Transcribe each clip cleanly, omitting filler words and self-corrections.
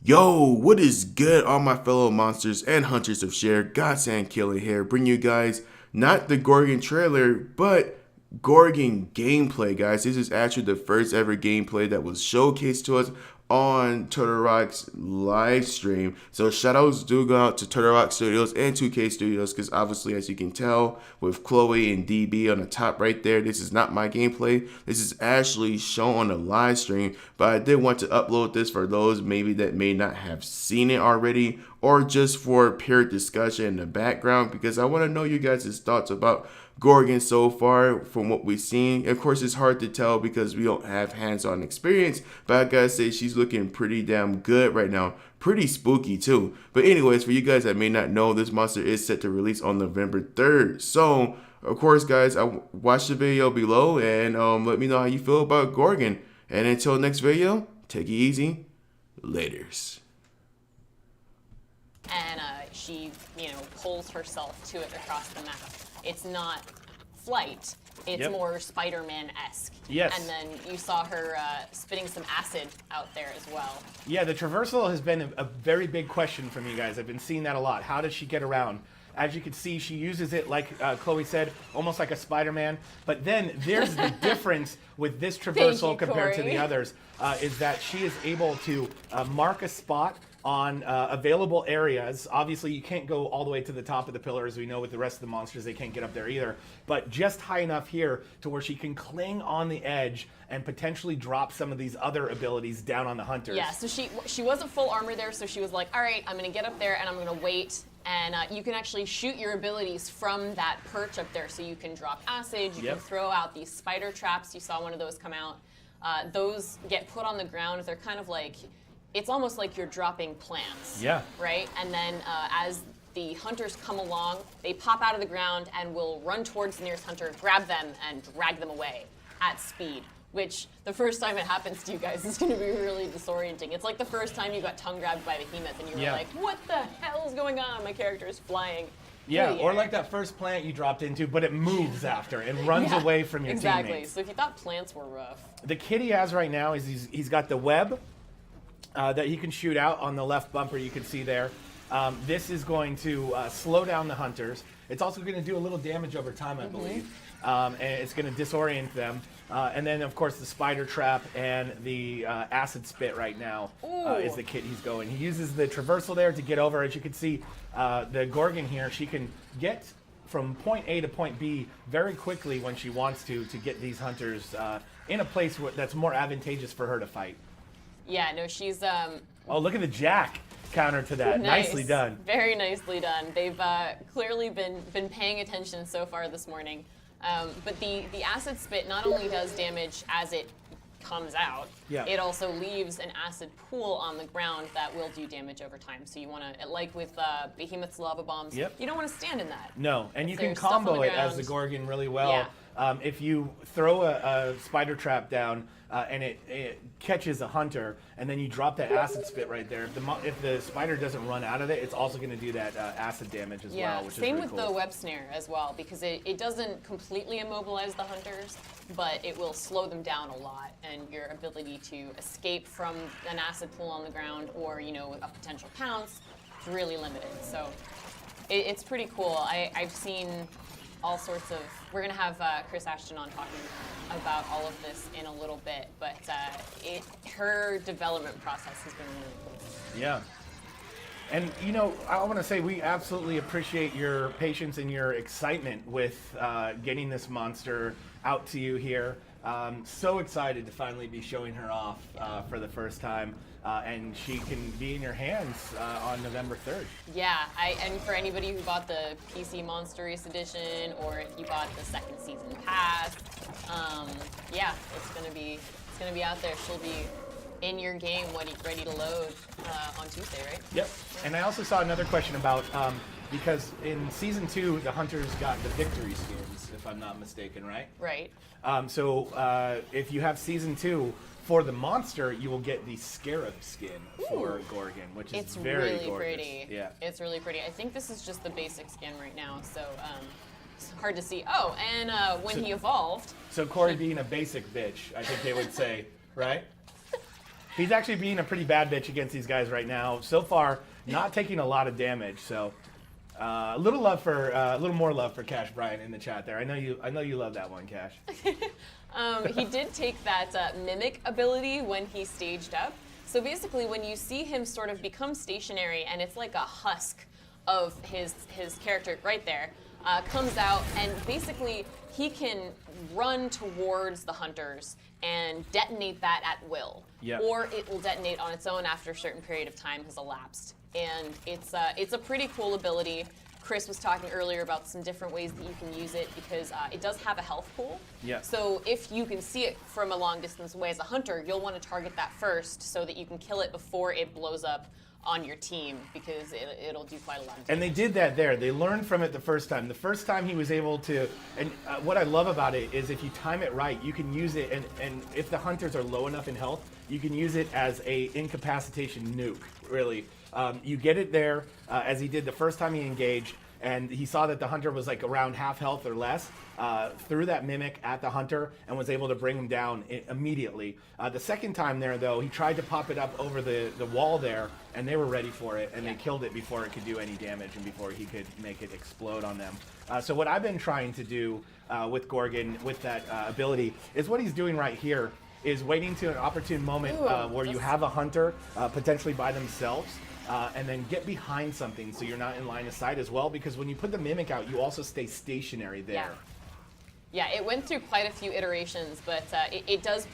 Yo, what is good, all my fellow monsters and hunters of share? Godsend Killing here, bring you guys not the Gorgon trailer, but Gorgon gameplay, guys. This is actually the first ever gameplay that was showcased to us on Turtle Rock's live stream. So shout outs do go out to Turtle Rock Studios and 2K Studios because obviously, as you can tell, with Chloe and DB on the top right there, this is not my gameplay. This is actually shown on the live stream, but I did want to upload this for those maybe that may not have seen it already or just for pure discussion in the background because I want to know you guys' thoughts about Gorgon so far from what we've seen. Of course, it's hard to tell because we don't have hands-on experience, but I gotta say she's looking pretty damn good right now. Pretty spooky too. But anyways, for you guys that may not know, this monster is set to release on November 3rd. So, of course, guys, watch the video below and let me know how you feel about Gorgon. And until next video, take it easy. Laters. And she, pulls herself to it across the map. It's not flight. It's more Spider-Man-esque. Yes. And then you saw her spitting some acid out there as well. Yeah, the traversal has been a very big question from you guys. I've been seeing that a lot. How does she get around? As you can see, she uses it, like Chloe said, almost like a Spider-Man. But then there's the difference with this traversal compared to the others, is that she is able to mark a spot on available areas. Obviously, you can't go all the way to the top of the pillar, as we know with the rest of the monsters, they can't get up there either. But just high enough here to where she can cling on the edge and potentially drop some of these other abilities down on the hunters. Yeah, so she wasn't full armor there, so she was like, all right, I'm going to get up there and I'm going to wait. And you can actually shoot your abilities from that perch up there. So you can drop acid, you can throw out these spider traps. You saw one of those come out. Those get put on the ground. They're kind of like, it's almost like you're dropping plants. Yeah. Right? And then as the hunters come along, they pop out of the ground and will run towards the nearest hunter, grab them, and drag them away at speed. Which, the first time it happens to you guys is going to be really disorienting. It's like the first time you got tongue grabbed by Behemoth and you were like, what the hell is going on? My character is flying. Yeah, or like that first plant you dropped into, but it moves after and runs away from your teammates. teammates. So if you thought plants were rough. The kit he has right now is he's got the web that he can shoot out on the left bumper you can see there. This is going to slow down the hunters. It's also going to do a little damage over time, I believe. And it's going to disorient them. And then, of course, the spider trap and the acid spit right now is the kit he's going. He uses the traversal there to get over. As you can see, the Gorgon here, she can get from point A to point B very quickly when she wants to get these hunters in a place that's more advantageous for her to fight. Yeah, no, she's... Oh, look at the jack counter to that. Nicely done. Very nicely done. They've clearly been paying attention so far this morning. But the acid spit not only does damage as it comes out, it also leaves an acid pool on the ground that will do damage over time. So you want to, like with Behemoth's lava bombs, you don't want to stand in that. No, and you can combo it as the Gorgon really well. If you throw a spider trap down and it catches a hunter, and then you drop that acid spit right there, if the spider doesn't run out of it, it's also going to do that acid damage as well, which is really cool. Same with the web snare as well, because it doesn't completely immobilize the hunters, but it will slow them down a lot, and your ability to escape from an acid pool on the ground or, a potential pounce is really limited. So it's pretty cool. I've seen all sorts of... We're going to have Chris Ashton on talking about all of this in a little bit, but her development process has been really cool. Yeah. And, I want to say we absolutely appreciate your patience and your excitement with getting this monster out to you here. So excited to finally be showing her off for the first time. And she can be in your hands on November 3rd. Yeah, and for anybody who bought the PC Monster Race Edition, or if you bought the second season pass, it's gonna be out there. She'll be in your game, ready to load on Tuesday, right? Yep. And I also saw another question about because in season 2 the hunters got the victory skins, if I'm not mistaken, right? Right. So if you have season 2. For the monster, you will get the scarab skin for Gorgon, which is very really gorgeous. Pretty. Yeah, it's really pretty. I think this is just the basic skin right now, so it's hard to see. Oh, and when he evolved. So Corey being a basic bitch, I think they would say, right? He's actually being a pretty bad bitch against these guys right now. So far, not taking a lot of damage. So, a little more love for Cash Bryant in the chat there. I know you love that one, Cash. He did take that mimic ability when he staged up. So basically, when you see him sort of become stationary, and it's like a husk of his character right there, comes out, and basically he can run towards the hunters and detonate that at will. Yep. Or it will detonate on its own after a certain period of time has elapsed. And it's a pretty cool ability. Chris was talking earlier about some different ways that you can use it because it does have a health pool. Yeah. So if you can see it from a long distance away as a hunter, you'll want to target that first so that you can kill it before it blows up on your team because it'll do quite a lot of damage. And they did that there. They learned from it the first time. The first time he was able to, and what I love about it is if you time it right, you can use it, and if the hunters are low enough in health, you can use it as a incapacitation nuke, really. You get it there, as he did the first time he engaged, and he saw that the hunter was like around half health or less, threw that mimic at the hunter and was able to bring him down immediately. The second time there, though, he tried to pop it up over the wall there, and they were ready for it, and they killed it before it could do any damage and before he could make it explode on them. So what I've been trying to do with Gorgon, with that ability, is what he's doing right here, is waiting to an opportune moment where you have a hunter potentially by themselves, and then get behind something so you're not in line of sight as well, because when you put the mimic out, you also stay stationary there. Yeah, it went through quite a few iterations, but it does,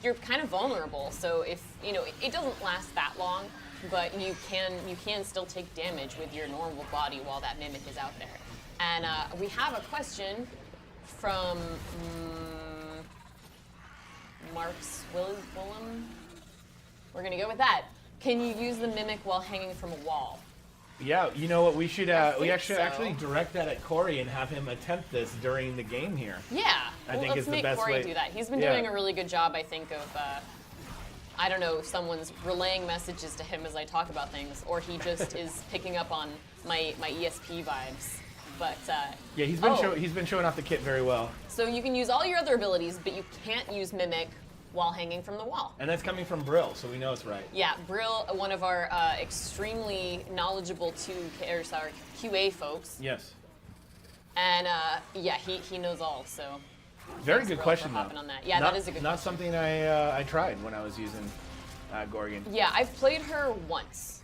you're kind of vulnerable, so if, it doesn't last that long, but you can still take damage with your normal body while that mimic is out there. And we have a question from Marks Willem. We're gonna go with that. Can you use the mimic while hanging from a wall? Yeah, you know what? We should actually so. direct that at Corey and have him attempt this during the game here. Yeah, I think let's it's the make best Corey way. do that. He's been Yeah. doing a really good job, I think, of I don't know if someone's relaying messages to him as I talk about things, or he just is picking up on my ESP vibes. But Yeah, he's been showing off the kit very well, so you can use all your other abilities, but you can't use mimic while hanging from the wall. and that's coming from Brill, so we know it's right. Yeah, Brill, one of our extremely knowledgeable QA folks, Yes. and yeah, he knows all. So Very thanks, good Brill, question for though. hopping on that. Yeah, not, that is a good Not question. something I tried when I was using Gorgon. Yeah, I've played her once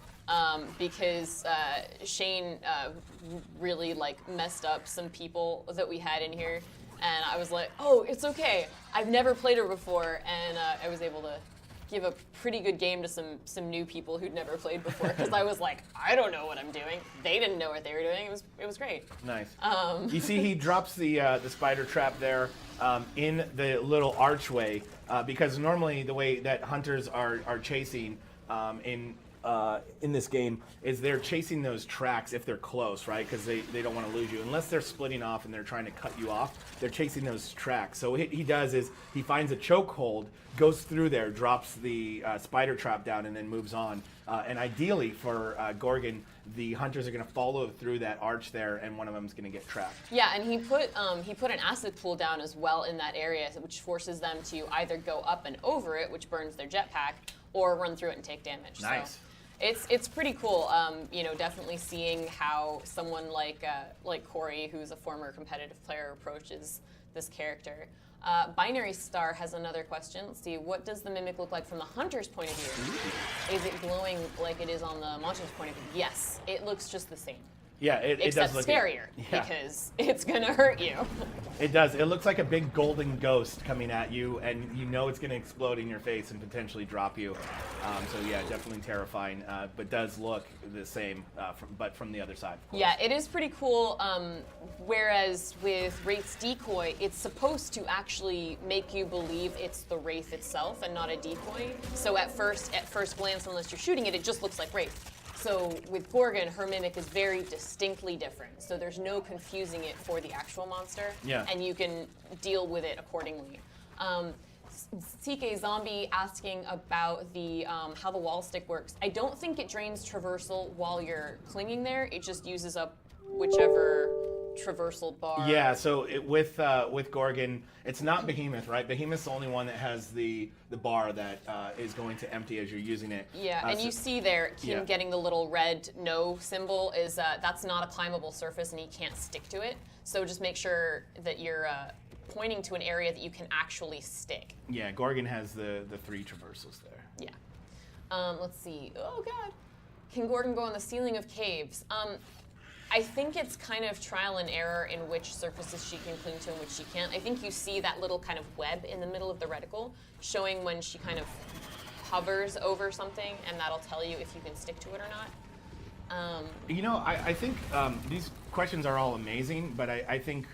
because Shane really messed up some people that we had in here, and I was like, oh, it's okay. I've never played her before, and I was able to give a pretty good game to some new people who'd never played before because I was like, I don't know what I'm doing. They didn't know what they were doing. It was great. Nice. You see, he drops the spider trap there in the little archway because normally the way that hunters are chasing in this game is they're chasing those tracks if they're close, right? Because they don't want to lose you. Unless they're splitting off and they're trying to cut you off, they're chasing those tracks. So what he does is he finds a chokehold, goes through there, drops the spider trap down, and then moves on. And ideally for Gorgon, the hunters are going to follow through that arch there, and one of them is going to get trapped. Yeah, and he put an acid pool down as well in that area, which forces them to either go up and over it, which burns their jetpack, or run through it and take damage. Nice. So it's pretty cool. Definitely seeing how someone like Corey, who's a former competitive player, approaches this character. Binary Star has another question. Let's see, what does the mimic look like from the hunter's point of view? Is it glowing like it is on the monster's point of view? Yes, it looks just the same. Yeah, it Except does look scarier because it's gonna hurt you. It does. It looks like a big golden ghost coming at you, and you know it's going to explode in your face and potentially drop you. So yeah, definitely terrifying, but does look the same, but from the other side. Of course. Yeah, it is pretty cool. Whereas with Wraith's decoy, it's supposed to actually make you believe it's the Wraith itself and not a decoy. So at first glance, unless you're shooting it, it just looks like Wraith. So with Gorgon, her mimic is very distinctly different. So there's no confusing it for the actual monster. Yeah. And you can deal with it accordingly. CK Zombie asking about the how the wall stick works. I don't think it drains traversal while you're clinging there. It just uses up whichever traversal bar. Yeah, so with Gorgon, it's not Behemoth, right? Behemoth's the only one that has the bar that is going to empty as you're using it. Yeah, and so- you see there, him Yeah. getting the little red no symbol is that's not a climbable surface, and he can't stick to it. So just make sure that you're pointing to an area that you can actually stick. Yeah, Gorgon has the 3 traversals there. Yeah. Let's see. Oh God, can Gorgon go on the ceiling of caves? I think it's kind of trial and error in which surfaces she can cling to and which she can't. I think you see that little kind of web in the middle of the reticle showing when she kind of hovers over something, and that'll tell you if you can stick to it or not. You know, I think these questions are all amazing, but I think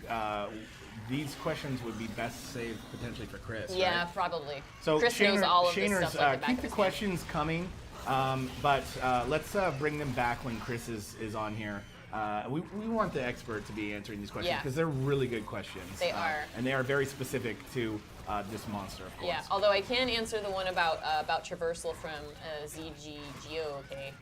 these questions would be best saved potentially for Chris. Yeah, right? probably. So Chris knows all of this Shaner's, stuff like the back keep of the his hand. questions coming, but let's bring them back when Chris is on here. We want the expert to be answering these questions Yeah. because they're really good questions. They are. And they are very specific to this monster, of course. Yeah, although I can answer the one about traversal from ZGGO, okay?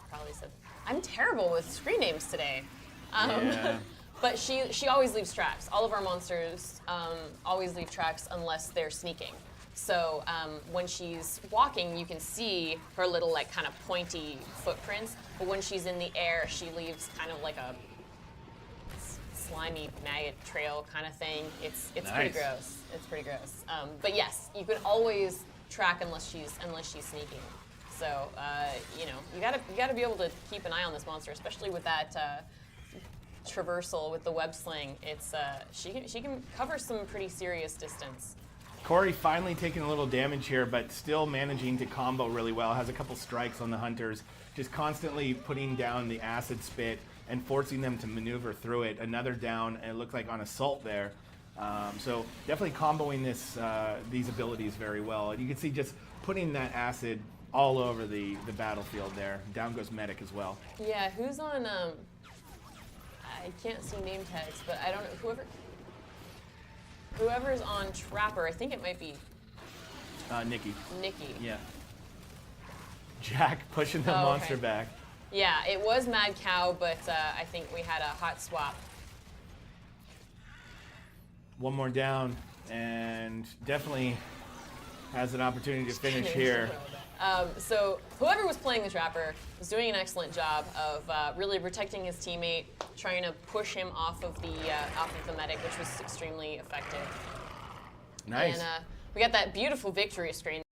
Probably said. I'm terrible with screen names today. Yeah. But she always leaves tracks. All of our monsters always leave tracks unless they're sneaking. So when she's walking, you can see her little like kind of pointy footprints. But when she's in the air, she leaves kind of like a slimy maggot trail kind of thing. It's pretty Nice. gross. It's pretty gross. But yes, you can always track unless she's sneaking. So you know, you gotta be able to keep an eye on this monster, especially with that traversal with the web sling. It's she can cover some pretty serious distance. Corey finally taking a little damage here, but still managing to combo really well. Has a couple strikes on the hunters, just constantly putting down the acid spit and forcing them to maneuver through it. Another down, and it looked like on assault there. So definitely comboing these abilities very well. And you can see just putting that acid all over the battlefield there. Down goes medic as well. Yeah, who's on? I can't see name tags, but I don't know whoever's on Trapper. I think it might be Nikki. Nikki. Yeah. Jack pushing the Oh, monster okay. back. Yeah, it was Mad Cow, but I think we had a hot swap. One more down, and definitely has an opportunity to finish here. So whoever was playing the Trapper was doing an excellent job of really protecting his teammate, trying to push him off of the medic, which was extremely effective. Nice. And we got that beautiful victory screen.